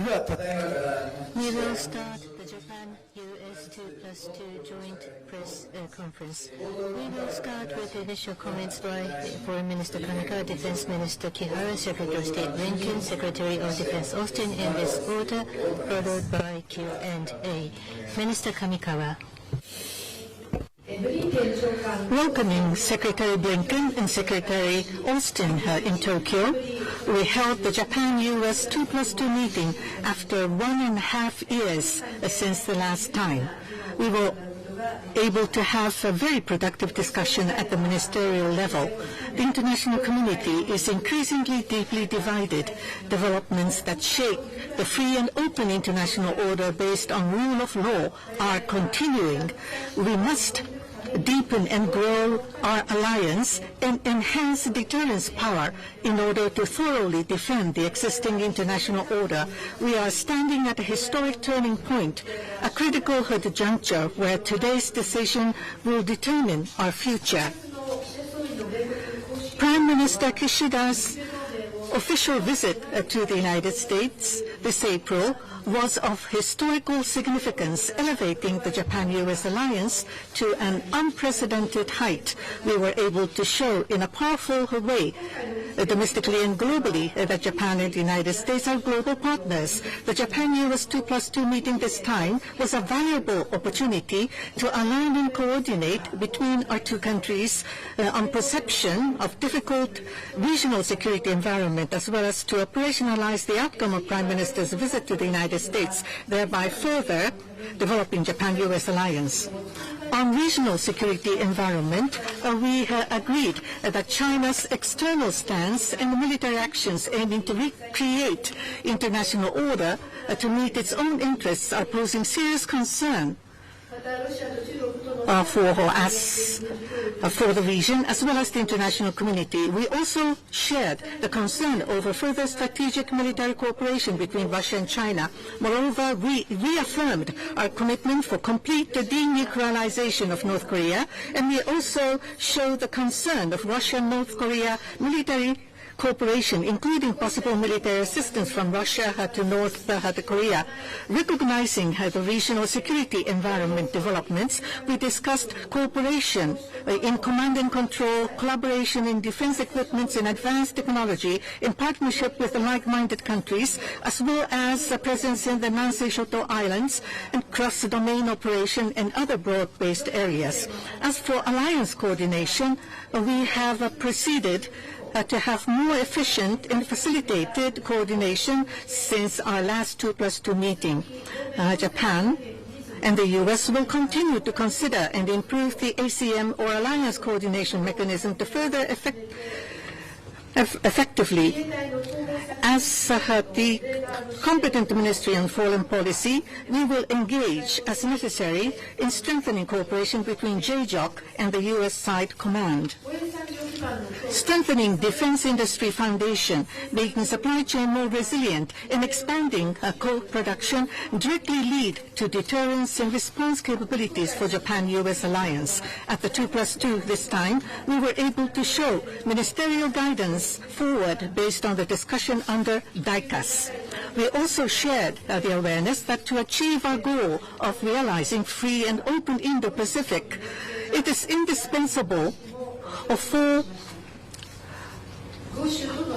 We will start the Japan-US 2+2 joint press conference. We will start with initial comments by Foreign Minister Kamikawa, Defense Minister Kihara, Secretary of State Blinken, Secretary of Defense Austin, in this order, followed by Q&A. Minister Kamikawa. Welcoming Secretary Blinken and Secretary Austin in Tokyo, we held the Japan-US 2+2 meeting after 1.5 years since the last time. We were able to have a very productive discussion at the ministerial level. The international community is increasingly deeply divided. Developments that shape the free and open international order based on rule of law are continuing. We must deepen and grow our alliance and enhance deterrence power in order to thoroughly defend the existing international order. We are standing at a historic turning point, a critical juncture where today's decision will determine our future. Prime Minister Kishida's official visit to the United States this April was of historical significance, elevating the Japan-US alliance to an unprecedented height. We were able to show in a powerful way, domestically and globally, that Japan and the United States are global partners. The Japan-US 2+2 meeting this time was a valuable opportunity to align and coordinate between our two countries on perception of difficult regional security environment, as well as to operationalize the outcome of Prime Minister's visit to the United States, thereby further developing Japan-US alliance. On regional security environment, we agreed that China's external stance and military actions aiming to recreate international order to meet its own interests are posing serious concern for the region as well as the international community. We also shared the concern over further strategic military cooperation between Russia and China. Moreover, we reaffirmed our commitment for complete denuclearization of North Korea, and we also showed the concern of Russia and North Korea military cooperation, including possible military assistance from Russia to North Korea. Recognizing the regional security environment developments, we discussed cooperation in command and control, collaboration in defense equipments and advanced technology in partnership with the like-minded countries, as well as a presence in the Nansei-Shoto Islands and cross-domain operation and other broad-based areas. As for alliance coordination, we have proceeded to have more efficient and facilitated coordination since our last 2+2 meeting. Japan and the U.S. will continue to consider and improve the ACM or alliance coordination mechanism to further effectively. As the competent Ministry on Foreign Policy, we will engage as necessary in strengthening cooperation between JJOC and the U.S. side command. Strengthening defense industry foundation, making supply chain more resilient, and expanding co-production directly lead to deterrence and response capabilities for Japan-U.S. alliance. At the 2+2 this time, we were able to show ministerial guidance forward based on the discussion under DICAS. We also shared the awareness that to achieve our goal of realizing free and open Indo-Pacific, it is indispensable for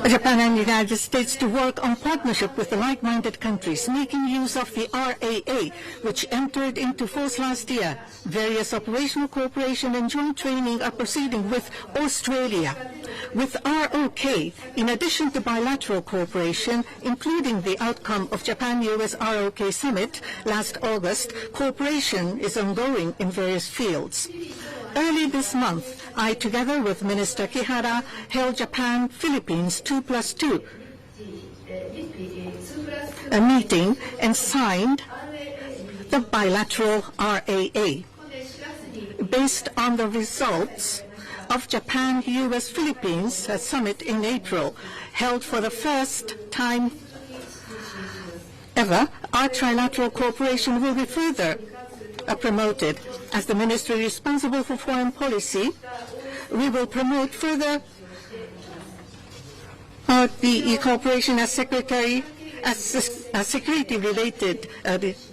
Japan and the United States to work on partnership with the like-minded countries, making use of the RAA, which entered into force last year. Various operational cooperation and joint training are proceeding with Australia. With ROK, in addition to bilateral cooperation, including the outcome of Japan-US ROK summit last August, cooperation is ongoing in various fields. Early this month, I, together with Minister Kihara, held Japan-Philippines 2+2 a meeting and signed the bilateral RAA. Based on the results of Japan-US-Philippines summit in April, held for the first time ever, our trilateral cooperation will be further promoted. As the ministry responsible for foreign policy, we will promote further the cooperation as Secretary security-related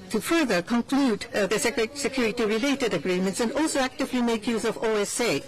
to further conclude the security-related agreements and also actively make use of OSA.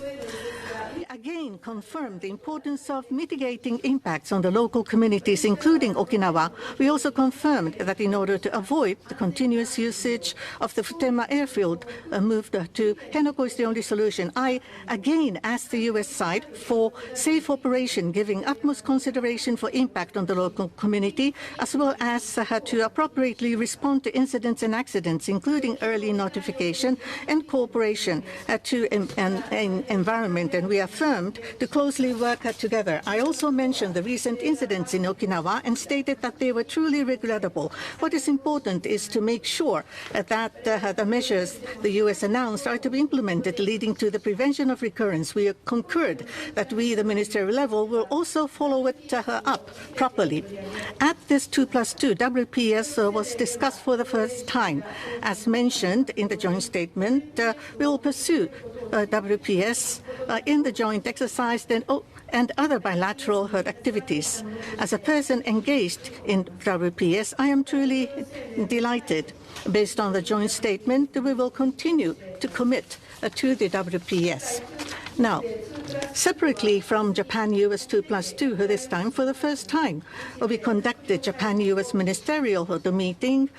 We again confirmed the importance of mitigating impacts on the local communities, including Okinawa. We also confirmed that in order to avoid the continuous usage of the Futenma airfield moved to Henoko is the only solution. I again asked the U.S. side for safe operation, giving utmost consideration for impact on the local community, as well as to appropriately respond to incidents and accidents, including early notification and cooperation to an environment. And we affirmed to closely work together. I also mentioned the recent incidents in Okinawa and stated that they were truly regrettable. What is important is to make sure that the measures the U.S. announced are to be implemented, leading to the prevention of recurrence. We concurred that we, the ministerial level, will also follow it up properly. At this 2+2, WPS was discussed for the first time. As mentioned in the joint statement, we will pursue WPS in the joint exercise and other bilateral activities. As a person engaged in WPS, I am truly delighted. Based on the joint statement, we will continue to commit to the WPS. Now, separately from Japan-U.S. 2+2, this time, for the first time, we conducted Japan-U.S. ministerial meeting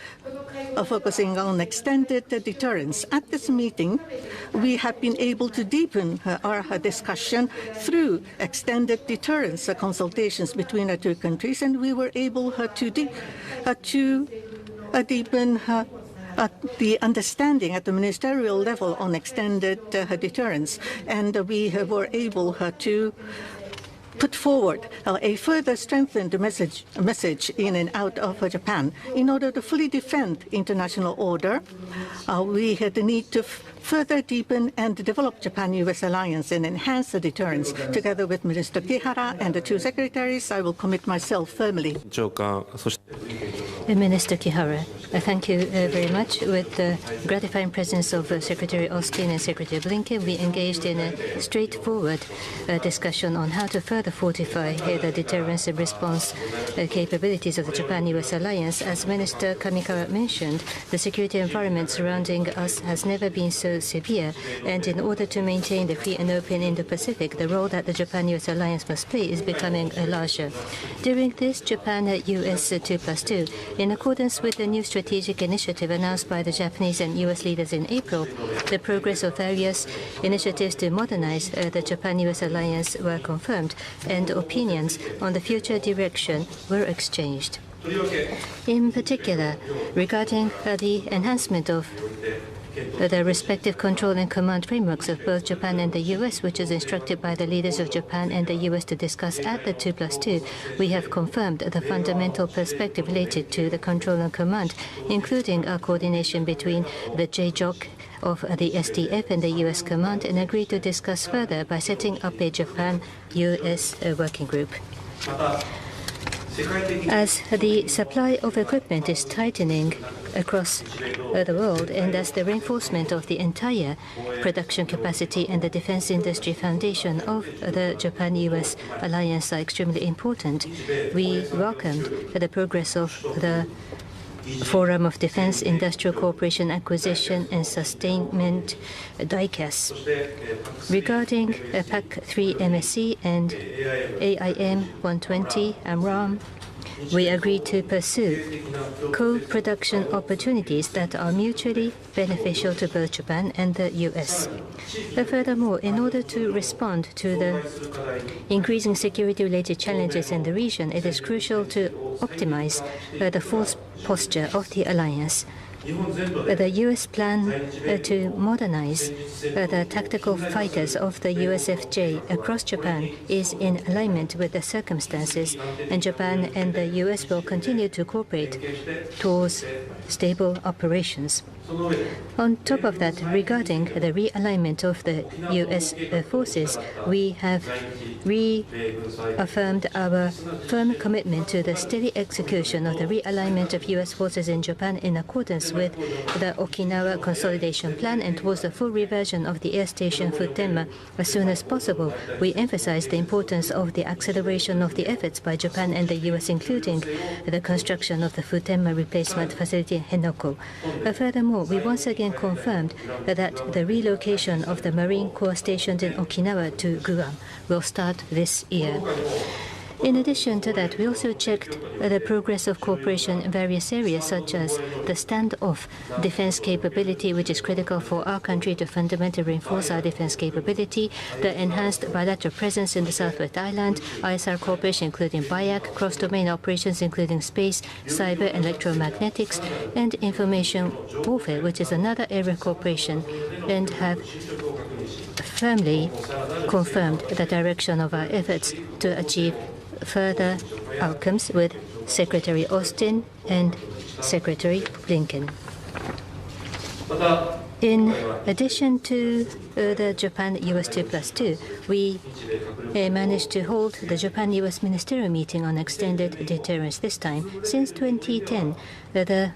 focusing on extended deterrence. At this meeting, we have been able to deepen our discussion through extended deterrence consultations between the two countries, and we were able to deepen the understanding at the ministerial level on extended deterrence, and we were able to put forward a further strengthened message in and out of Japan. In order to fully defend international order, we had the need to further deepen and develop Japan-U.S. alliance and enhance the deterrence. Together with Minister Kihara and the two secretaries, I will commit myself firmly. Minister Kihara, thank you very much. With the gratifying presence of Secretary Austin and Secretary Blinken, we engaged in a straightforward discussion on how to further fortify the deterrence and response capabilities of the Japan-U.S. alliance. As Minister Kamikawa mentioned, the security environment surrounding us has never been so severe, and in order to maintain the free and open Indo-Pacific, the role that the Japan-U.S. alliance must play is becoming larger. During this Japan-U.S. 2+2, in accordance with the new strategic initiative announced by the Japanese and U.S. leaders in April, the progress of various initiatives to modernize the Japan-U.S. alliance were confirmed, and opinions on the future direction were exchanged. In particular, regarding the enhancement of the respective control and command frameworks of both Japan and the U.S., which is instructed by the leaders of Japan and the U.S. to discuss at the 2+2, we have confirmed the fundamental perspective related to the control and command, including a coordination between the JJOC of the SDF and the U.S. command, and agreed to discuss further by setting up a Japan-U.S. working group. As the supply of equipment is tightening across the world, and as the reinforcement of the entire production capacity and the defense industry foundation of the Japan-U.S. alliance are extremely important, we welcomed the progress of the Forum of Defense Industrial Cooperation Acquisition and Sustainment DICAS. Regarding PAC-3 MSC and AIM 120 AMRAAM, we agreed to pursue co-production opportunities that are mutually beneficial to both Japan and the U.S. Furthermore, in order to respond to the increasing security-related challenges in the region, it is crucial to optimize the force posture of the alliance. The U.S. plan to modernize the tactical fighters of the USFJ across Japan is in alignment with the circumstances, and Japan and the U.S. will continue to cooperate towards stable operations. On top of that, regarding the realignment of the U.S. forces, we have reaffirmed our firm commitment to the steady execution of the realignment of U.S. forces in Japan in accordance with the Okinawa Consolidation Plan and towards the full reversion of the air station Futenma as soon as possible. We emphasize the importance of the acceleration of the efforts by Japan and the U.S., including the construction of the Futenma replacement facility in Henoko. Furthermore, we once again confirmed that the relocation of the Marine Corps stationed in Okinawa to Guam will start this year. In addition to that, we also checked the progress of cooperation in various areas, such as the standoff defense capability, which is critical for our country to fundamentally reinforce our defense capability, the enhanced bilateral presence in the Southwest Island, ISR cooperation including BIAC, cross-domain operations including space, cyber, electromagnetics, and information warfare, which is another area of cooperation, and have firmly confirmed the direction of our efforts to achieve further outcomes with Secretary Austin and Secretary Blinken. In addition to the Japan-US 2+2, we managed to hold the Japan-US Ministerial Meeting on Extended Deterrence this time. Since 2010, the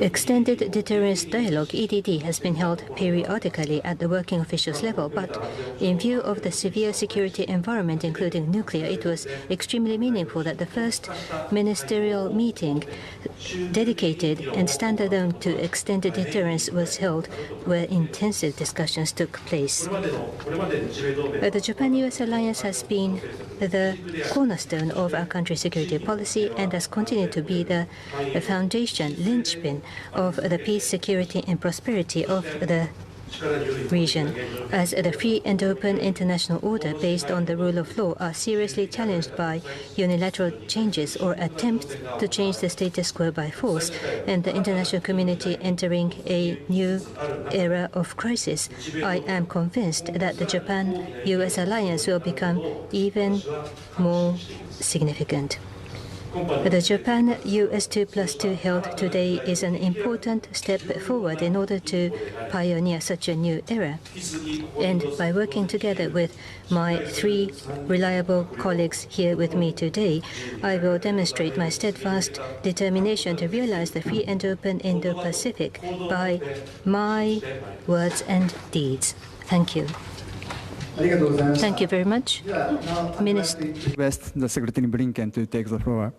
Extended Deterrence Dialogue, EDD, has been held periodically at the working officials level, but in view of the severe security environment, including nuclear, it was extremely meaningful that the first ministerial meeting dedicated and standalone to extended deterrence was held, where intensive discussions took place. The Japan-US alliance has been the cornerstone of our country's security policy and has continued to be the foundation, linchpin of the peace, security, and prosperity of the region, as the free and open international order based on the rule of law are seriously challenged by unilateral changes or attempts to change the status quo by force, and the international community entering a new era of crisis. I am convinced that the Japan-US alliance will become even more significant. The Japan-US 2+2 held today is an important step forward in order to pioneer such a new era. And by working together with my three reliable colleagues here with me today, I will demonstrate my steadfast determination to realize the free and open Indo-Pacific by my words and deeds. Thank you. Thank you very much. Minister. Request the Secretary Blinken to take the floor.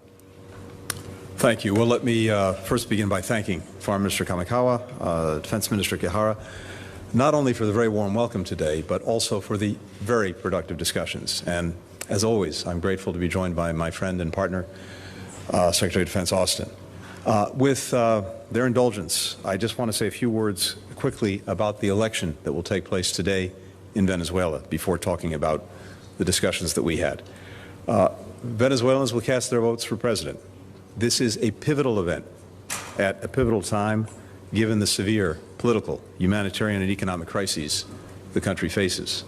Thank you. Well, let me first begin by thanking Foreign Minister Kamikawa, Defense Minister Kihara, not only for the very warm welcome today, but also for the very productive discussions. And as always, I'm grateful to be joined by my friend and partner, Secretary of Defense Austin. With their indulgence, I just want to say a few words quickly about the election that will take place today in Venezuela before talking about the discussions that we had. Venezuelans will cast their votes for president. This is a pivotal event at a pivotal time, given the severe political, humanitarian, and economic crises the country faces.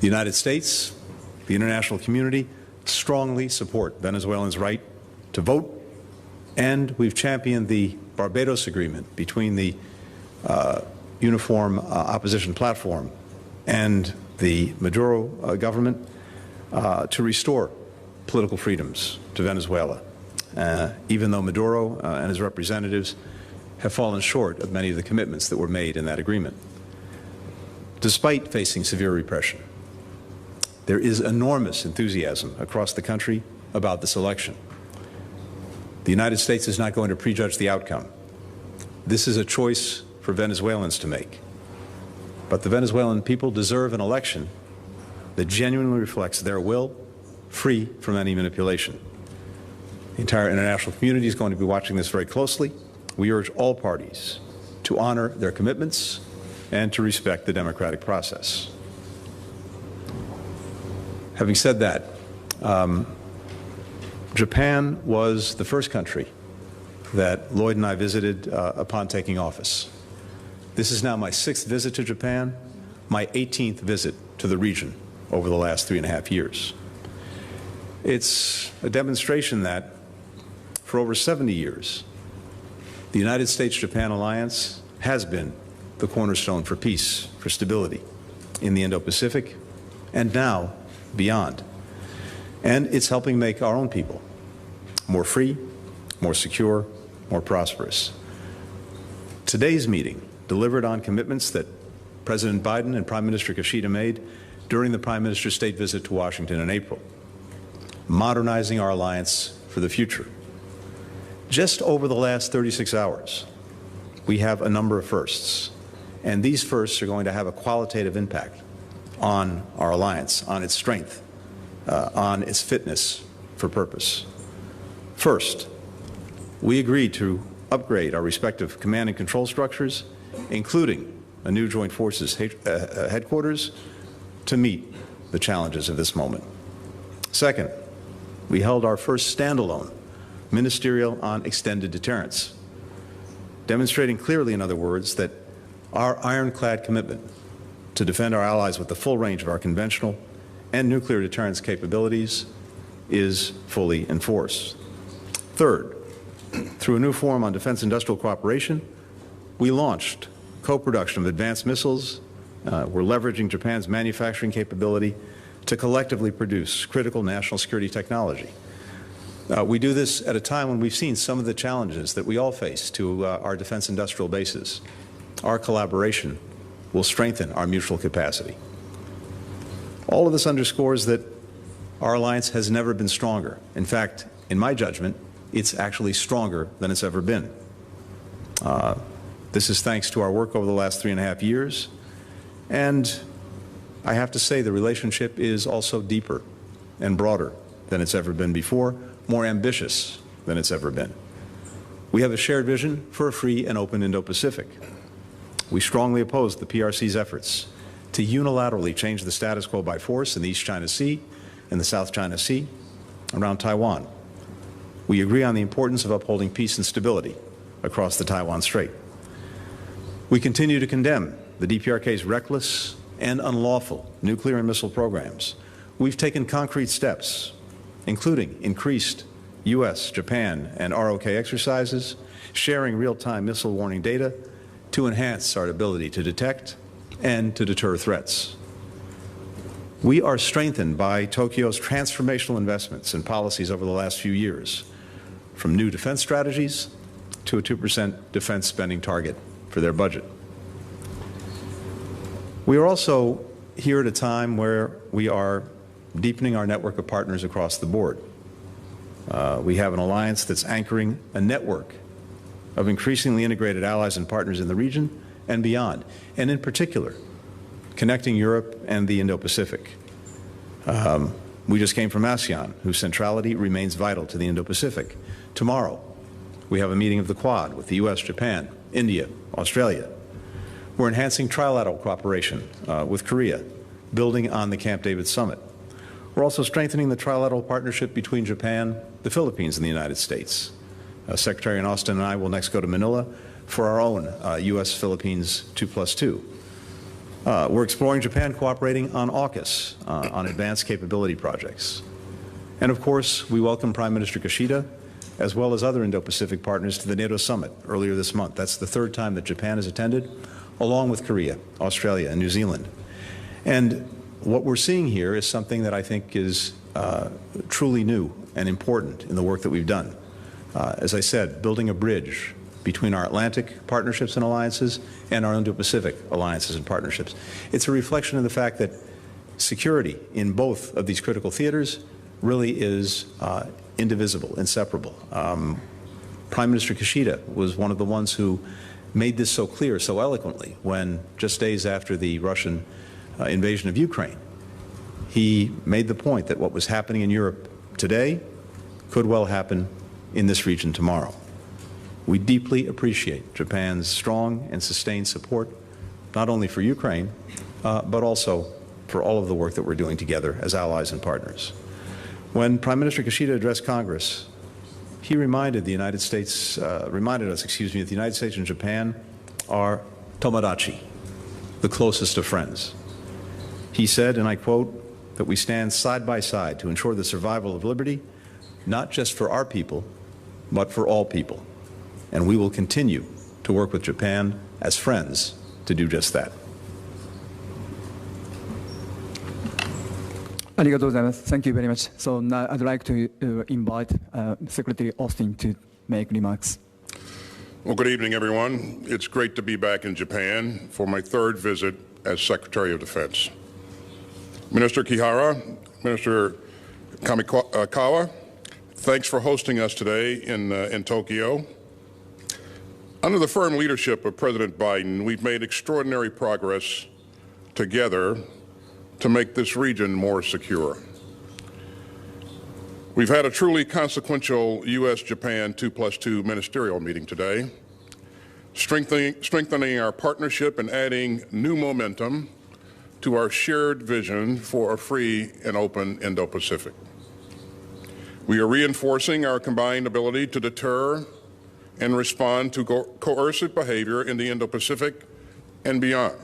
The United States, the international community, strongly support Venezuelans' right to vote, and we've championed the Barbados Agreement between the Uniform Opposition Platform and the Maduro government to restore political freedoms to Venezuela, even though Maduro and his representatives have fallen short of many of the commitments that were made in that agreement. Despite facing severe repression, there is enormous enthusiasm across the country about this election. The United States is not going to prejudge the outcome. This is a choice for Venezuelans to make. But the Venezuelan people deserve an election that genuinely reflects their will, free from any manipulation. The entire international community is going to be watching this very closely. We urge all parties to honor their commitments and to respect the democratic process. Having said that, Japan was the first country that Lloyd and I visited upon taking office. This is now my 6th visit to Japan, my 18th visit to the region over the last 3.5 years. It's a demonstration that for over 70 years, The United States-Japan alliance has been the cornerstone for peace, for stability in the Indo-Pacific, and now beyond. And it's helping make our own people more free, more secure, more prosperous. Today's meeting delivered on commitments that President Biden and Prime Minister Kishida made during the Prime Minister's state visit to Washington in April, modernizing our alliance for the future. Just over the last 36 hours, we have a number of firsts, and these firsts are going to have a qualitative impact on our alliance, on its strength, on its fitness for purpose. First, we agreed to upgrade our respective command and control structures, including a new Joint Forces headquarters, to meet the challenges of this moment. Second, we held our first standalone ministerial on extended deterrence, demonstrating clearly, in other words, that our ironclad commitment to defend our allies with the full range of our conventional and nuclear deterrence capabilities is fully in force. Third, through a new forum on defense industrial cooperation, we launched co-production of advanced missiles. We're leveraging Japan's manufacturing capability to collectively produce critical national security technology. We do this at a time when we've seen some of the challenges that we all face to our defense industrial bases. Our collaboration will strengthen our mutual capacity. All of this underscores that our alliance has never been stronger. In fact, in my judgment, it's actually stronger than it's ever been. This is thanks to our work over the last 3.5 years, and I have to say the relationship is also deeper and broader than it's ever been before, more ambitious than it's ever been. We have a shared vision for a free and open Indo-Pacific. We strongly oppose the PRC's efforts to unilaterally change the status quo by force in the East China Sea and the South China Sea around Taiwan. We agree on the importance of upholding peace and stability across the Taiwan Strait. We continue to condemn the DPRK's reckless and unlawful nuclear and missile programs. We've taken concrete steps, including increased U.S., Japan, and ROK exercises, sharing real-time missile warning data to enhance our ability to detect and to deter threats. We are strengthened by Tokyo's transformational investments and policies over the last few years, from new defense strategies to a 2% defense spending target for their budget. We are also here at a time where we are deepening our network of partners across the board. We have an alliance that's anchoring a network of increasingly integrated allies and partners in the region and beyond, and in particular, connecting Europe and the Indo-Pacific. We just came from ASEAN, whose centrality remains vital to the Indo-Pacific. Tomorrow, we have a meeting of the Quad with the U.S., Japan, India, Australia. We're enhancing trilateral cooperation with Korea, building on the Camp David Summit. We're also strengthening the trilateral partnership between Japan, the Philippines, and the United States. Secretary Austin and I will next go to Manila for our own U.S.-Philippines 2+2. We're exploring Japan cooperating on AUKUS, on advanced capability projects. And of course, we welcome Prime Minister Kishida, as well as other Indo-Pacific partners, to the NATO summit earlier this month. That's the third time that Japan has attended, along with Korea, Australia, and New Zealand. And what we're seeing here is something that I think is truly new and important in the work that we've done. As I said, building a bridge between our Atlantic partnerships and alliances and our Indo-Pacific alliances and partnerships. It's a reflection of the fact that security in both of these critical theaters really is indivisible, inseparable. Prime Minister Kishida was one of the ones who made this so clear, so eloquently, when just days after the Russian invasion of Ukraine, he made the point that what was happening in Europe today could well happen in this region tomorrow. We deeply appreciate Japan's strong and sustained support, not only for Ukraine, but also for all of the work that we're doing together as allies and partners. When Prime Minister Kishida addressed Congress, he reminded the United States, reminded us, that the United States and Japan are tomodachi, the closest of friends. He said, and I quote, that we stand side by side to ensure the survival of liberty, not just for our people, but for all people. and we will continue to work with Japan as friends to do just that. ありがとうございます。Thank you very much. So now I'd like to invite Secretary Austin to make remarks. Well, good evening, everyone. It's great to be back in Japan for my third visit as Secretary of Defense. Minister Kihara, Minister Kamikawa, thanks for hosting us today in Tokyo. Under the firm leadership of President Biden, we've made extraordinary progress together to make this region more secure. We've had a truly consequential U.S.-Japan 2+2 ministerial meeting today, strengthening our partnership and adding new momentum to our shared vision for a free and open Indo-Pacific. We are reinforcing our combined ability to deter and respond to coercive behavior in the Indo-Pacific and beyond.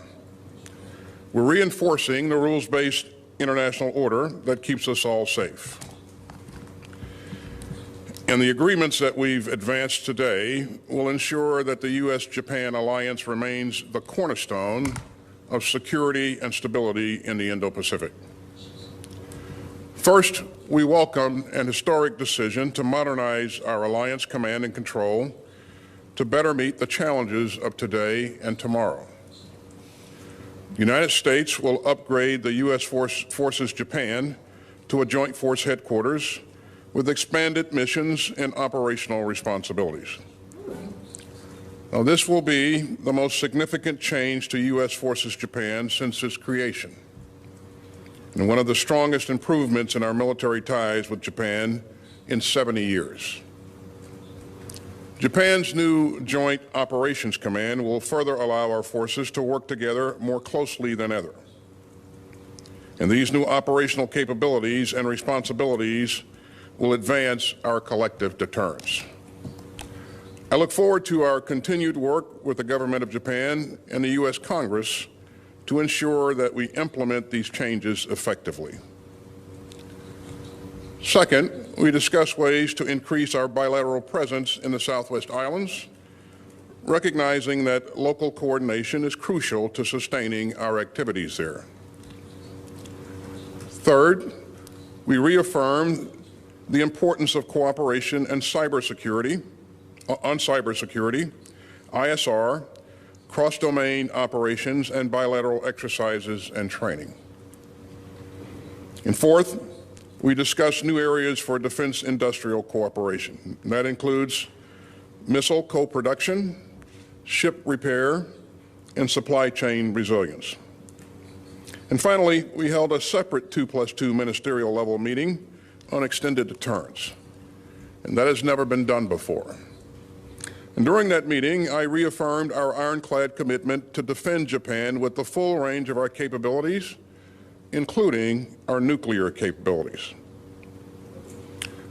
We're reinforcing the rules-based international order that keeps us all safe. And the agreements that we've advanced today will ensure that the U.S.-Japan alliance remains the cornerstone of security and stability in the Indo-Pacific. First, we welcome an historic decision to modernize our alliance command and control to better meet the challenges of today and tomorrow. The United States will upgrade the U.S. Forces Japan to a joint force headquarters with expanded missions and operational responsibilities. Now, this will be the most significant change to U.S. Forces Japan since its creation, and one of the strongest improvements in our military ties with Japan in 70 years. Japan's new Joint Operations Command will further allow our forces to work together more closely than ever. And these new operational capabilities and responsibilities will advance our collective deterrence. I look forward to our continued work with the government of Japan and the U.S. Congress to ensure that we implement these changes effectively. Second, we discuss ways to increase our bilateral presence in the Southwest Islands, recognizing that local coordination is crucial to sustaining our activities there. Third, we reaffirm the importance of cooperation and cybersecurity, ISR, cross-domain operations, and bilateral exercises and training. And fourth, we discuss new areas for defense industrial cooperation. And that includes missile co-production, ship repair, and supply chain resilience. And finally, we held a separate 2+2 ministerial level meeting on extended deterrence. And that has never been done before. And during that meeting, I reaffirmed our ironclad commitment to defend Japan with the full range of our capabilities, including our nuclear capabilities.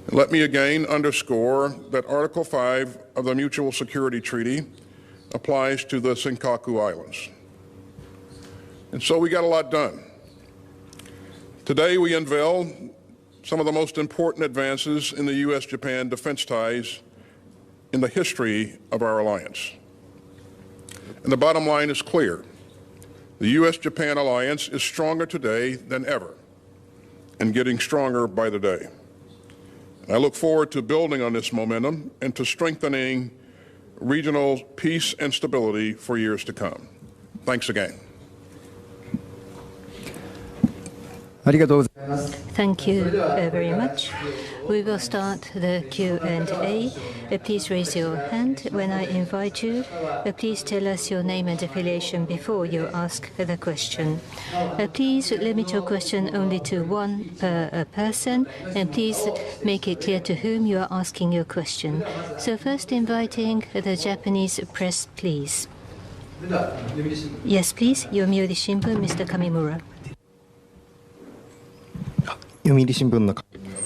And let me again underscore that Article 5 of the Mutual Security Treaty applies to the Senkaku Islands. And so we got a lot done. Today we unveil some of the most important advances in the U.S.-Japan defense ties in the history of our alliance. And the bottom line is clear. The U.S.-Japan alliance is stronger today than ever and getting stronger by the day. And I look forward to building on this momentum and to strengthening regional peace and stability for years to come. Thanks again. Thank you very much. We will start the Q&A. Please raise your hand when I invite you. Please tell us your name and affiliation before you ask the question. Please limit your question only to one per person, and please make it clear to whom you are asking your question. So first inviting the Japanese press, please. Yes, please. Yomiuri Shimbun, Mr. Kamimura.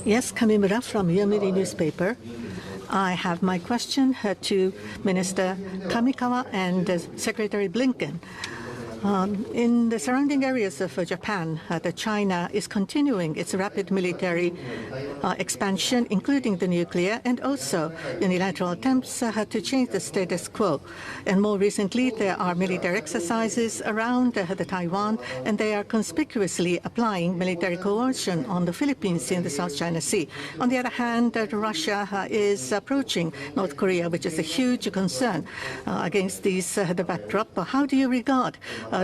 Yes, Kamimura from Yomiuri newspaper. I have my question to Minister Kamikawa and Secretary Blinken. In the surrounding areas of Japan, China is continuing its rapid military expansion, including the nuclear, and also unilateral attempts to change the status quo. And more recently, there are military exercises around the Taiwan, and they are conspicuously applying military coercion on the Philippines in the South China Sea. On the other hand, Russia is approaching North Korea, which is a huge concern. Against the backdrop, how do you regard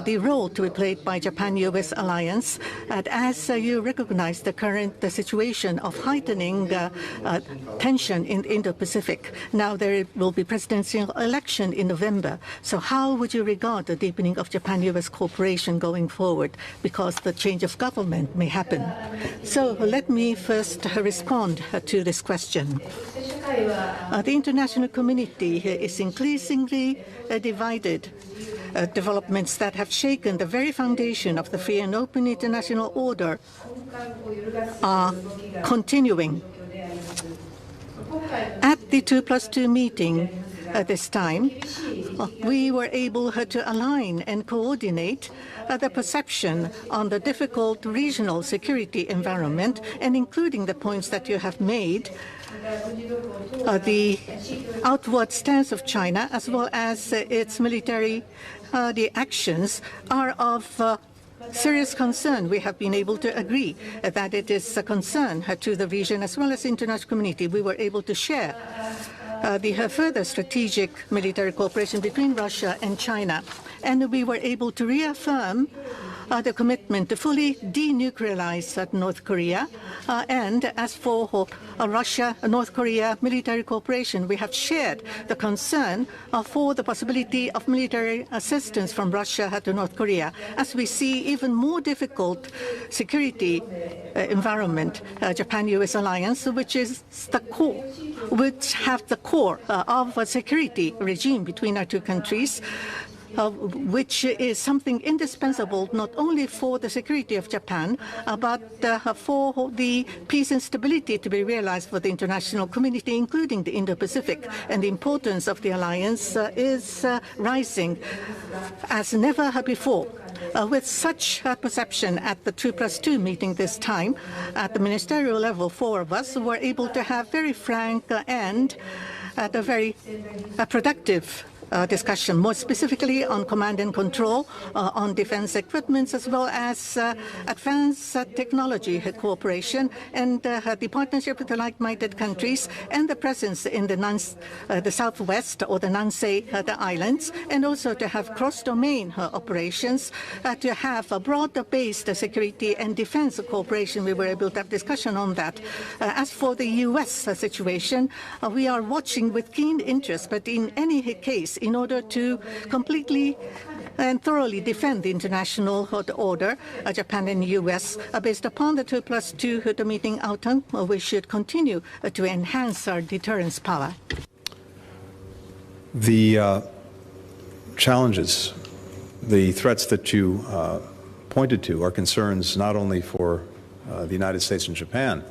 the role to be played by Japan-U.S. alliance as you recognize the current situation of heightening tension in the Indo-Pacific? Now there will be presidential election in November. So how would you regard the deepening of Japan-U.S. cooperation going forward, because the change of government may happen? So let me first respond to this question. The international community is increasingly divided. Developments that have shaken the very foundation of the free and open international order are continuing. At the 2+2 meeting this time, we were able to align and coordinate the perception on the difficult regional security environment, and including the points that you have made, the outward stance of China as well as its military the actions are of serious concern. We have been able to agree that it is a concern to the region as well as the international community. We were able to share the further strategic military cooperation between Russia and China, and we were able to reaffirm the commitment to fully denuclearize North Korea. And as for Russia-North Korea military cooperation, we have shared the concern for the possibility of military assistance from Russia to North Korea, as we see even more difficult security environment, Japan-U.S. alliance, which is the core, which have the core of a security regime between our two countries, which is something indispensable not only for the security of Japan, but for the peace and stability to be realized for the international community, including the Indo-Pacific. And the importance of the alliance is rising as never before. With such perception at the 2+2 meeting this time, at the ministerial level, four of us were able to have very frank and a very productive discussion, more specifically on command and control, on defense equipment, as well as advanced technology cooperation, and the partnership with the like-minded countries, and the presence in the southwest or the Nansei Islands, and also to have cross-domain operations, to have a broad-based security and defense cooperation. We were able to have discussion on that. As for the U.S. situation, we are watching with keen interest, but in any case, in order to completely and thoroughly defend the international order, Japan and U.S., based upon the 2+2 meeting outcome, we should continue to enhance our deterrence power. The challenges, the threats that you pointed to are concerns not only for the United States and Japan,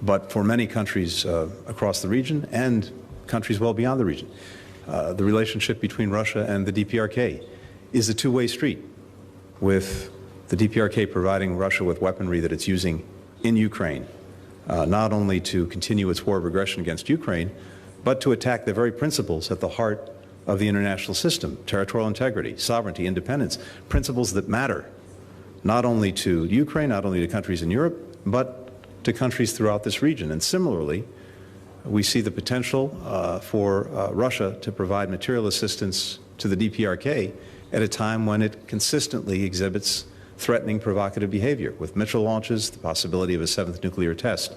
but for many countries across the region and countries well beyond the region. The relationship between Russia and the DPRK is a two-way street, with the DPRK providing Russia with weaponry that it's using in Ukraine, not only to continue its war of aggression against Ukraine, but to attack the very principles at the heart of the international system: territorial integrity, sovereignty, independence, principles that matter not only to Ukraine, not only to countries in Europe, but to countries throughout this region. And similarly, we see the potential for Russia to provide material assistance to the DPRK at a time when it consistently exhibits threatening, provocative behavior, with missile launches, the possibility of a seventh nuclear test.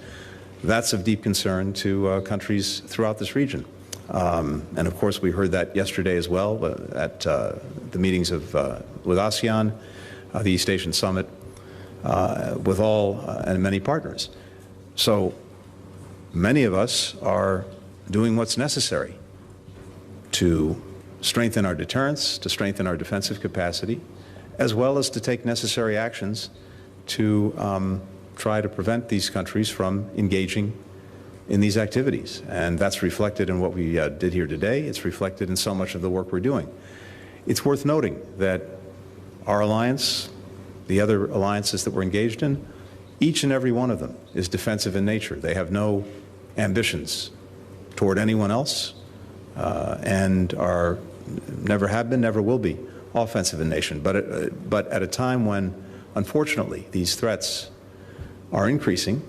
That's of deep concern to countries throughout this region. And of course, we heard that yesterday as well at the meetings with ASEAN, the East Asian Summit, with all and many partners. So many of us are doing what's necessary to strengthen our deterrence, to strengthen our defensive capacity, as well as to take necessary actions to try to prevent these countries from engaging in these activities. And that's reflected in what we did here today. It's reflected in so much of the work we're doing. It's worth noting that our alliance, the other alliances that we're engaged in, each and every one of them is defensive in nature. They have no ambitions toward anyone else and are never have been, never will be offensive in nature. But at a time when, unfortunately, these threats are increasing,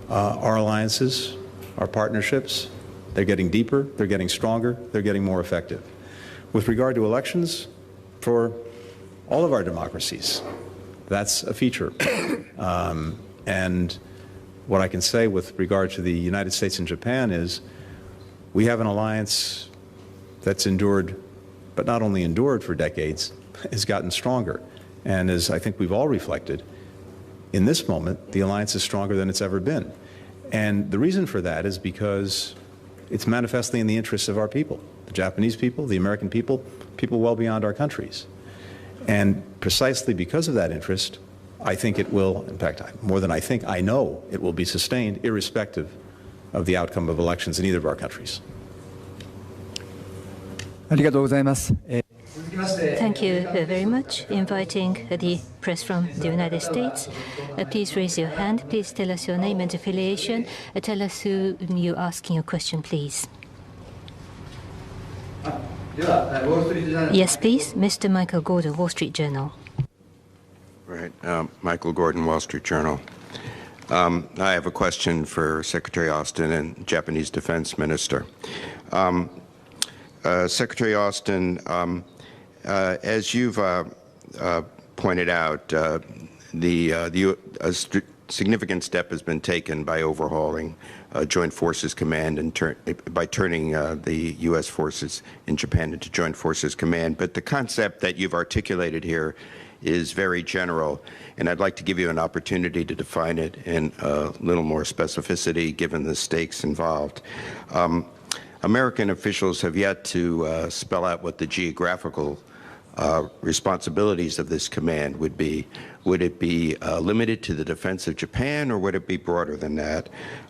our alliances, our partnerships, they're getting deeper, they're getting stronger, they're getting more effective. With regard to elections, for all of our democracies, that's a feature. And what I can say with regard to the United States and Japan is we have an alliance that's endured, but not only endured for decades, has gotten stronger. And as I think we've all reflected, in this moment, the alliance is stronger than it's ever been. And the reason for that is because it's manifestly in the interests of our people, the Japanese people, the American people, people well beyond our countries. And precisely because of that interest, I think it will, in fact, more than I think, I know it will be sustained irrespective of the outcome of elections in either of our countries. Thank you very much. Inviting the press from the United States. Please raise your hand. Please tell us your name and affiliation. Tell us who you're asking your question, please. Yes, please. Mr. Michael Gordon, Wall Street Journal. Right. Michael Gordon, Wall Street Journal. I have a question for Secretary Austin and Japanese Defense Minister. Secretary Austin, as you've pointed out, a significant step has been taken by overhauling Joint Forces Command and by turning the U.S. forces in Japan into Joint Forces Command. But the concept that you've articulated here is very general, and I'd like to give you an opportunity to define it in a little more specificity given the stakes involved. American officials have yet to spell out what the geographical responsibilities of this command would be. Would it be limited to the defense of Japan, or would it be broader than that?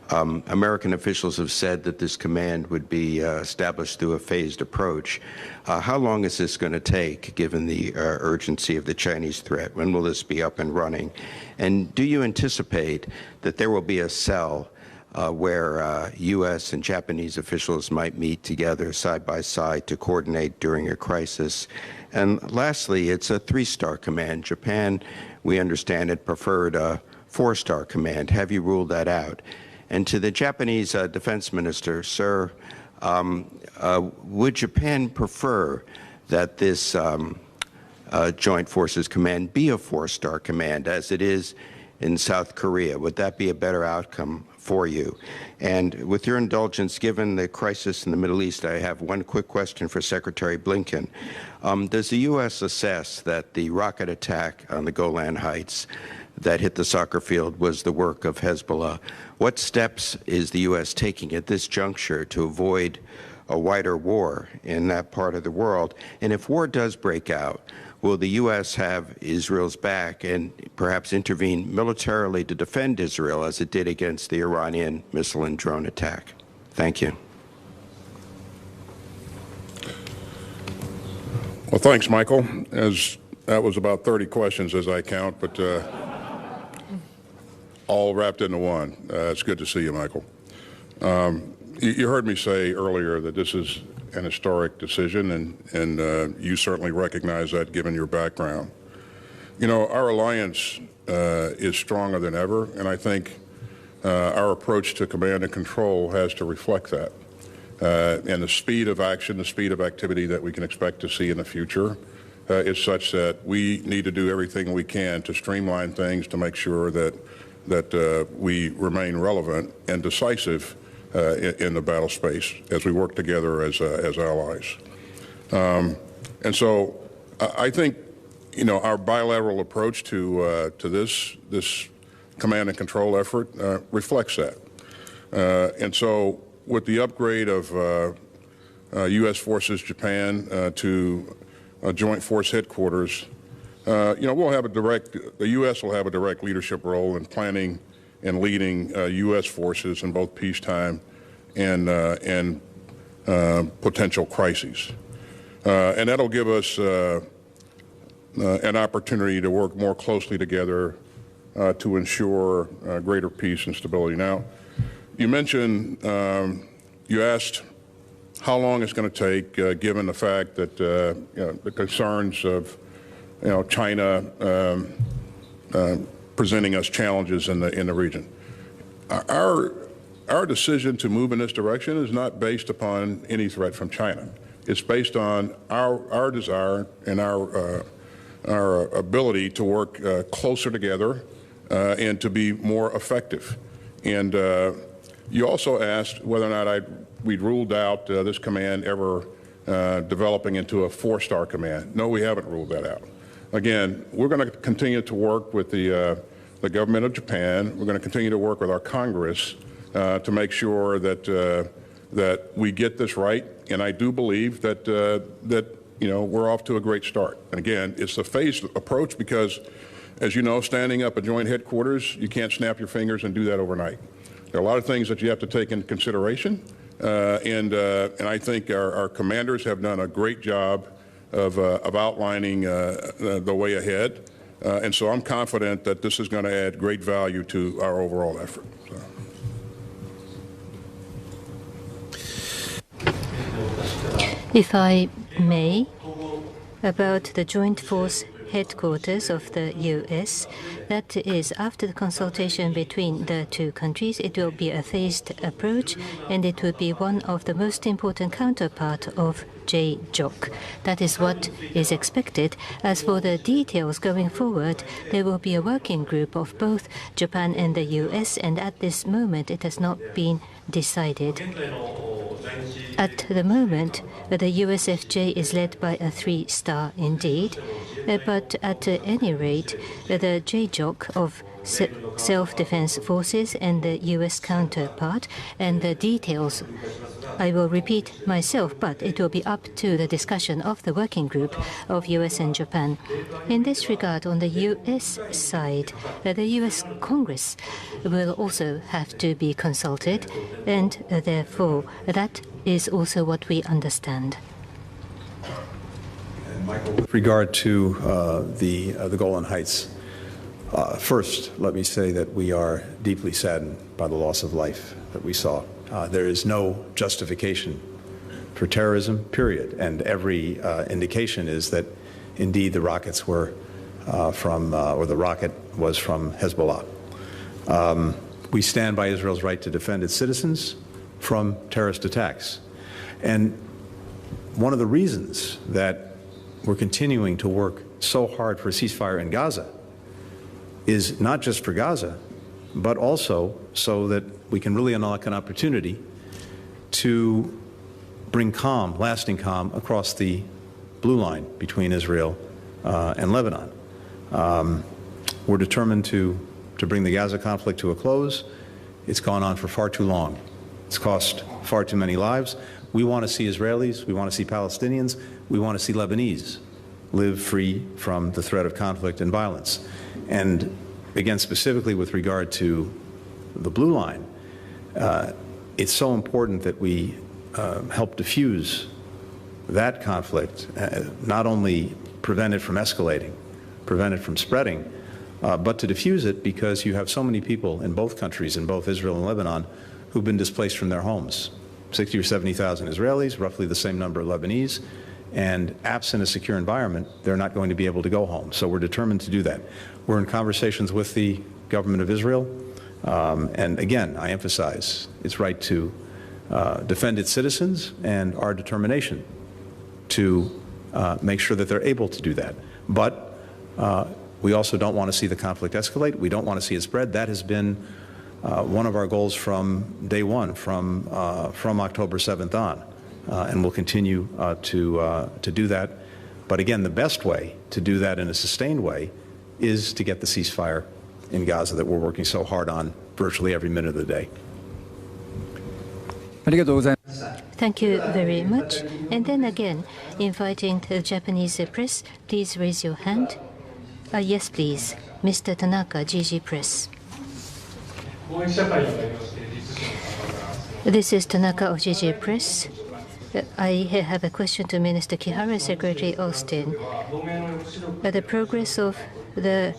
American officials have said that this command would be established through a phased approach. How long is this going to take, given the urgency of the Chinese threat? When will this be up and running? And do you anticipate that there will be a cell where U.S. and Japanese officials might meet together side by side to coordinate during a crisis? And lastly, it's a 3-star command. Japan, we understand it, preferred a 4-star command. Have you ruled that out? And to the Japanese defense minister, sir, would Japan prefer that this Joint Forces Command be a 4-star command, as it is in South Korea? Would that be a better outcome for you? And with your indulgence, given the crisis in the Middle East, I have one quick question for Secretary Blinken. Does the U.S. assess that the rocket attack on the Golan Heights that hit the soccer field was the work of Hezbollah? What steps is the U.S. taking at this juncture to avoid a wider war in that part of the world? And if war does break out, will the U.S. have Israel's back and perhaps intervene militarily to defend Israel as it did against the Iranian missile and drone attack? Thank you. Well, thanks, Michael. As that was about 30 questions as I count, but all wrapped into one. It's good to see you, Michael. You heard me say earlier that this is an historic decision, and you certainly recognize that given your background. You know, our alliance is stronger than ever, and I think our approach to command and control has to reflect that. And the speed of action, the speed of activity that we can expect to see in the future is such that we need to do everything we can to streamline things to make sure that we remain relevant and decisive in the battle space as we work together as allies. And so I think, you know, our bilateral approach to this command and control effort reflects that. And so with the upgrade of U.S. Forces Japan to Joint Force Headquarters, you know, the U.S. will have a direct leadership role in planning and leading U.S. forces in both peacetime and potential crises. And that'll give us an opportunity to work more closely together to ensure greater peace and stability. Now, you mentioned, you asked how long it's going to take, given the fact that the concerns of China presenting us challenges in the region. Our decision to move in this direction is not based upon any threat from China. It's based on our desire and our ability to work closer together and to be more effective. And you also asked whether or not we'd ruled out this command ever developing into a 4-star command. No, we haven't ruled that out. Again, we're going to continue to work with the government of Japan. We're going to continue to work with our Congress to make sure that we get this right. And I do believe that we're off to a great start. And again, it's a phased approach because, as you know, standing up a joint headquarters, you can't snap your fingers and do that overnight. There are a lot of things that you have to take into consideration, and I think our commanders have done a great job of outlining the way ahead, and so I'm confident that this is going to add great value to our overall effort. So. If I may, about the Joint Force headquarters of the U.S., that is, after the consultation between the two countries, it will be a phased approach, and it will be one of the most important counterpart of JJOC. That is what is expected. As for the details going forward, there will be a working group of both Japan and the U.S., and at this moment it has not been decided. At the moment, the USFJ is led by a 3-star indeed, but at any rate, the JJOC of self-defense forces and the U.S. counterpart, and the details, I will repeat myself, but it will be up to the discussion of the working group of U.S. and Japan. In this regard, on the U.S. side, the U.S. Congress will also have to be consulted, and therefore that is also what we understand. With regard to the Golan Heights, first, let me say that we are deeply saddened by the loss of life that we saw. There is no justification for terrorism, period. And every indication is that, indeed, the rockets were or the rocket was from Hezbollah. We stand by Israel's right to defend its citizens from terrorist attacks. And one of the reasons that we're continuing to work so hard for a ceasefire in Gaza is not just for Gaza, but also so that we can really unlock an opportunity to bring calm, lasting calm, across the blue line between Israel and Lebanon. We're determined to bring the Gaza conflict to a close. It's gone on for far too long. It's cost far too many lives. We want to see Israelis, we want to see Palestinians, we want to see Lebanese live free from the threat of conflict and violence. And again, specifically with regard to the blue line, it's so important that we help diffuse that conflict, not only prevent it from escalating, prevent it from spreading, but to diffuse it because you have so many people in both countries, in both Israel and Lebanon, who've been displaced from their homes. 60 or 70,000 Israelis, roughly the same number of Lebanese, and absent a secure environment, they're not going to be able to go home. So we're determined to do that. We're in conversations with the government of Israel, and again, I emphasize its right to defend its citizens and our determination to make sure that they're able to do that. But we also don't want to see the conflict escalate. We don't want to see it spread. That has been one of our goals from day one, from October 7th on, and we'll continue to do that. But again, the best way to do that in a sustained way is to get the ceasefire in Gaza that we're working so hard on virtually every minute of the day. Thank you very much. And then again, inviting the Japanese press, please raise your hand. Yes, please. Mr. Tanaka, GG Press. This is Tanaka of GG Press. I have a question to Minister Kihara, Secretary Austin. The progress of the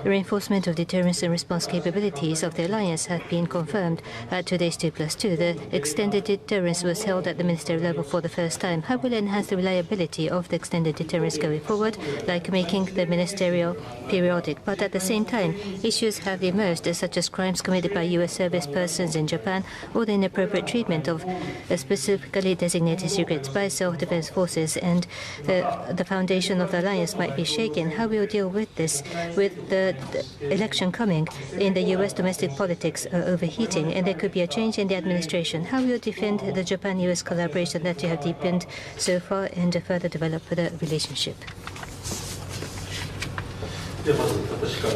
reinforcement of deterrence and response capabilities of the alliance have been confirmed at today's 2+2. The extended deterrence was held at the ministerial level for the first time. How will it enhance the reliability of the extended deterrence going forward, like making the ministerial periodic? But at the same time, issues have emerged, such as crimes committed by U.S. service persons in Japan or the inappropriate treatment of specifically designated secrets by self-defense forces, and the foundation of the alliance might be shaken. How will you deal with this? With the election coming in the U.S., domestic politics are overheating, and there could be a change in the administration. How will you defend the Japan-U.S. collaboration that you have deepened so far and further develop the relationship?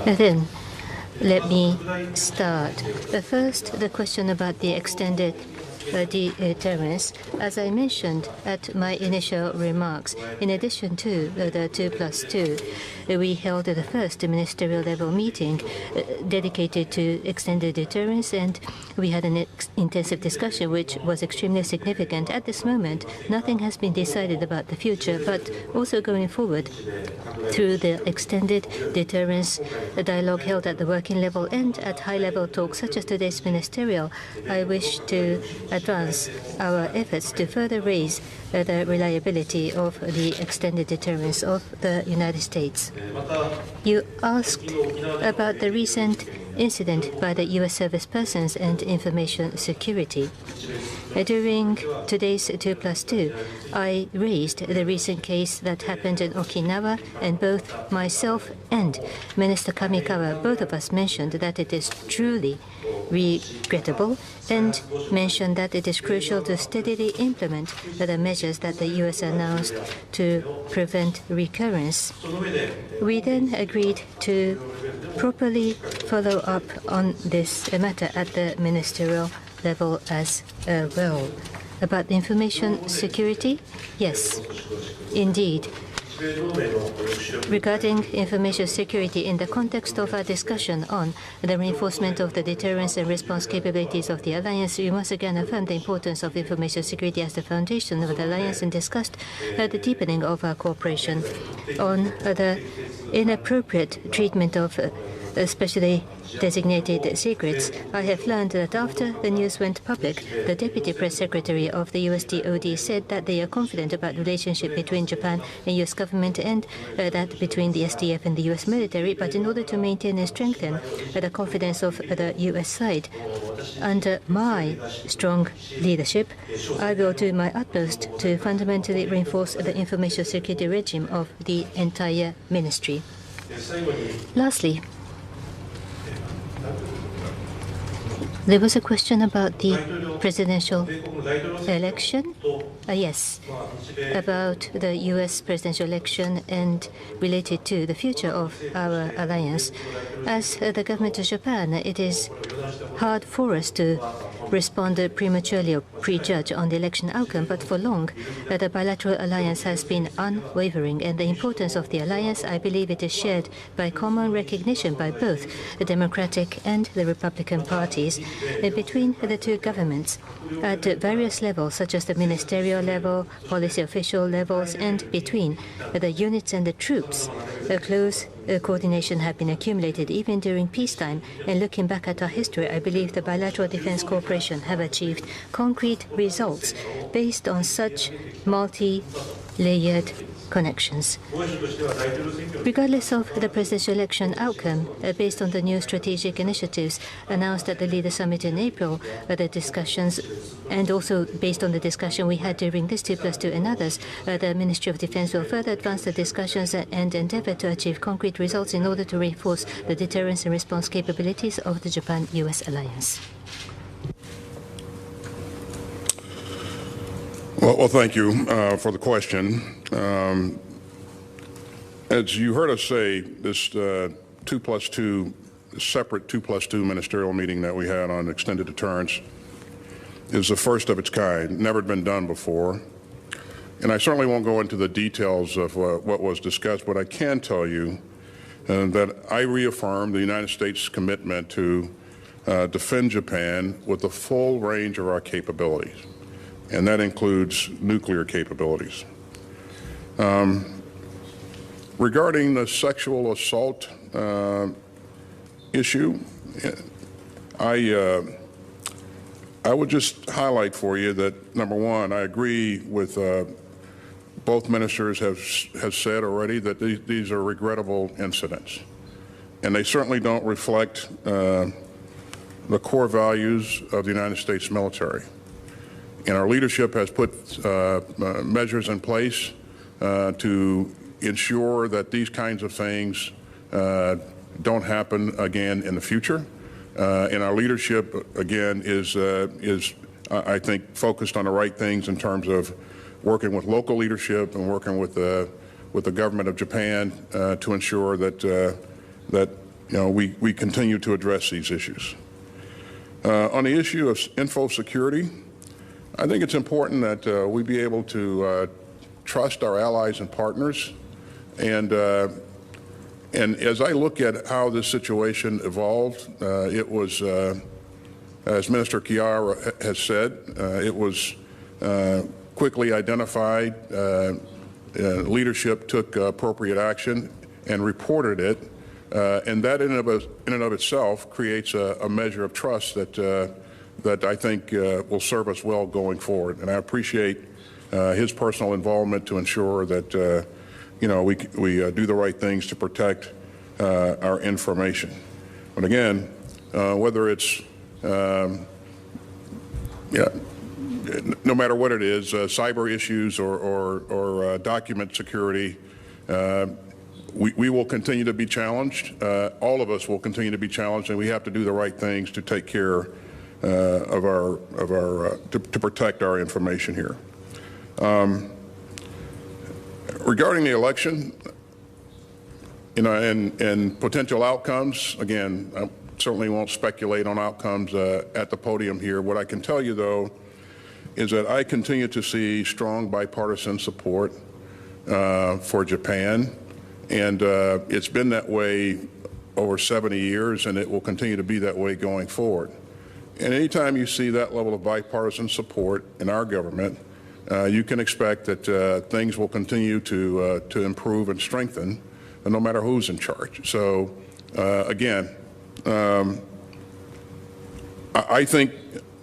Then, let me start. First, the question about the extended deterrence. As I mentioned at my initial remarks, in addition to the 2+2, we held the first ministerial level meeting dedicated to extended deterrence, and we had an intensive discussion which was extremely significant. At this moment, nothing has been decided about the future, but also going forward through the extended deterrence dialogue held at the working level and at high-level talks such as today's ministerial, I wish to advance our efforts to further raise the reliability of the extended deterrence of the United States. You asked about the recent incident by the U.S. service persons and information security. During today's 2+2, I raised the recent case that happened in Okinawa, and both myself and Minister Kamikawa, both of us mentioned that it is truly regrettable and mentioned that it is crucial to steadily implement the measures that the U.S. announced to prevent recurrence. We then agreed to properly follow up on this matter at the ministerial level as well. About the information security? Yes, indeed. Regarding information security, in the context of our discussion on the reinforcement of the deterrence and response capabilities of the alliance, we once again affirmed the importance of information security as the foundation of the alliance and discussed the deepening of our cooperation on the inappropriate treatment of especially designated secrets. I have learned that after the news went public, the Deputy Press Secretary of the USDOD said that they are confident about the relationship between Japan and U.S. government and that between the SDF and the U.S. military. But in order to maintain and strengthen the confidence of the U.S. side, under my strong leadership, I will do my utmost to fundamentally reinforce the information security regime of the entire ministry. Lastly, there was a question about the presidential election. Yes, about the U.S. presidential election and related to the future of our alliance. As the government of Japan, it is hard for us to respond prematurely or prejudge on the election outcome, but for long, the bilateral alliance has been unwavering, and the importance of the alliance, I believe it is shared by common recognition by both the Democratic and the Republican parties. Between the two governments, at various levels, such as the ministerial level, policy official levels, and between the units and the troops, close coordination have been accumulated even during peacetime. And looking back at our history, I believe the bilateral defense cooperation have achieved concrete results based on such multi-layered connections. Regardless of the presidential election outcome, based on the new strategic initiatives announced at the Leader Summit in April, the discussions, and also based on the discussion we had during this 2+2 and others, the Ministry of Defense will further advance the discussions and endeavor to achieve concrete results in order to reinforce the deterrence and response capabilities of the Japan-U.S. alliance. Well, thank you for the question. As you heard us say, this 2+2, separate 2+2 ministerial meeting that we had on extended deterrence is the first of its kind, never been done before. And I certainly won't go into the details of what was discussed, but I can tell you that I reaffirm the United States' commitment to defend Japan with the full range of our capabilities. and that includes nuclear capabilities. Regarding the sexual assault issue, I would just highlight for you that, number one, I agree with both ministers have said already that these are regrettable incidents, and they certainly don't reflect the core values of the United States military. And our leadership has put measures in place to ensure that these kinds of things don't happen again in the future. And our leadership, again, is I think, focused on the right things in terms of working with local leadership and working with the government of Japan to ensure that we continue to address these issues. On the issue of info security, I think it's important that we be able to trust our allies and partners. And as I look at how this situation evolved, it was, as Minister Kihara has said, it was quickly identified, leadership took appropriate action and reported it, and that in and of itself creates a measure of trust that I think will serve us well going forward. And I appreciate his personal involvement to ensure that we do the right things to protect our information. But again, whether it's no matter what it is, cyber issues or document security, we will continue to be challenged. All of us will continue to be challenged, and we have to do the right things to take care to protect our information here. Regarding the election, and potential outcomes, again, I certainly won't speculate on outcomes at the podium here. What I can tell you, though, is that I continue to see strong bipartisan support for Japan, and it's been that way over 70 years, and it will continue to be that way going forward. And anytime you see that level of bipartisan support in our government, you can expect that things will continue to improve and strengthen, no matter who's in charge. So, again, I think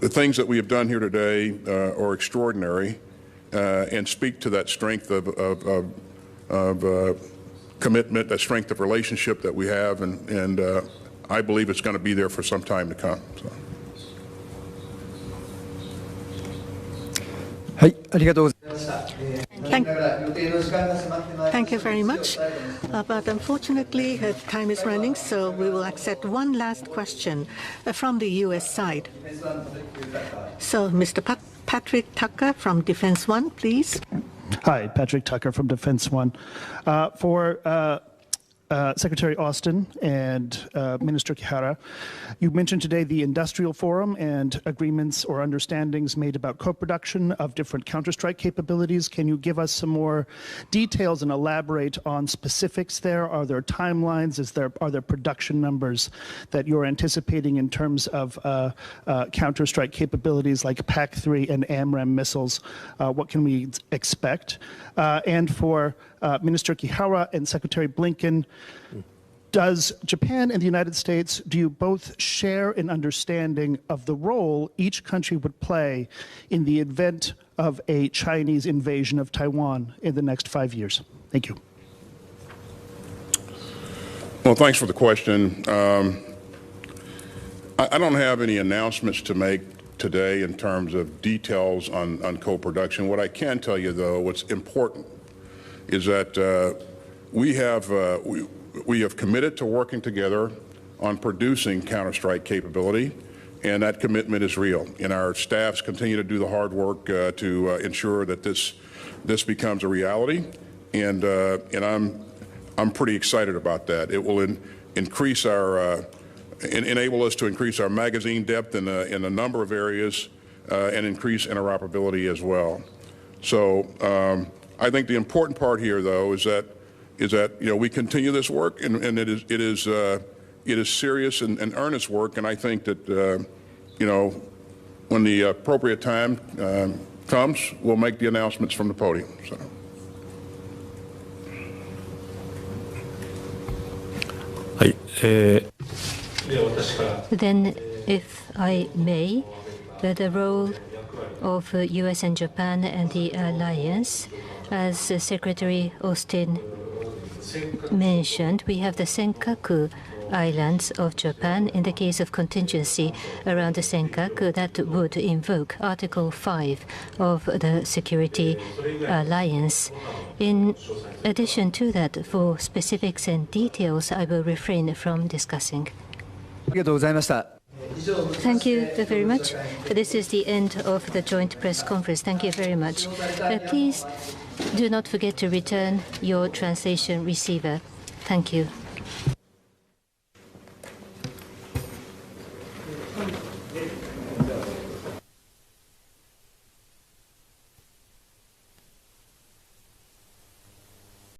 the things that we have done here today are extraordinary and speak to that strength of commitment, that strength of relationship that we have, and I believe it's going to be there for some time to come. So. Thank you very much. But unfortunately, time is running, so we will accept one last question from the U.S. side. So, Mr. Patrick Tucker from Defense.gov, please. Hi, Patrick Tucker from Defense.gov. For Secretary Austin and Minister Kihara, you mentioned today the industrial forum and agreements or understandings made about co-production of different counter-strike capabilities. Can you give us some more details and elaborate on specifics there? Are there timelines? Are there production numbers that you're anticipating in terms of counter-strike capabilities like PAC-3 and AMRAAM missiles? What can we expect? And for Minister Kihara and Secretary Blinken, does Japan and the United States, do you both share an understanding of the role each country would play in the event of a Chinese invasion of Taiwan in the next 5 years? Thank you. Well, thanks for the question. I don't have any announcements to make today in terms of details on co-production. What I can tell you, though, what's important is that we have committed to working together on producing counter-strike capability, and that commitment is real. And our staffs continue to do the hard work to ensure that this becomes a reality. And I'm pretty excited about that. It will increase our enable us to increase our magazine depth in a number of areas and increase interoperability as well. So I think the important part here, though, is that we continue this work, and it is serious and earnest work. And I think that when the appropriate time comes, we'll make the announcements from the podium. So. Then, if I may, the role of U.S. and Japan and the alliance, as Secretary Austin mentioned, we have the Senkaku Islands of Japan. In the case of contingency around the Senkaku, that would invoke Article 5 of the Security Alliance. In addition to that, for specifics and details, I will refrain from discussing. Thank you very much. This is the end of the joint press conference. Thank you very much. Please do not forget to return your translation receiver. Thank you.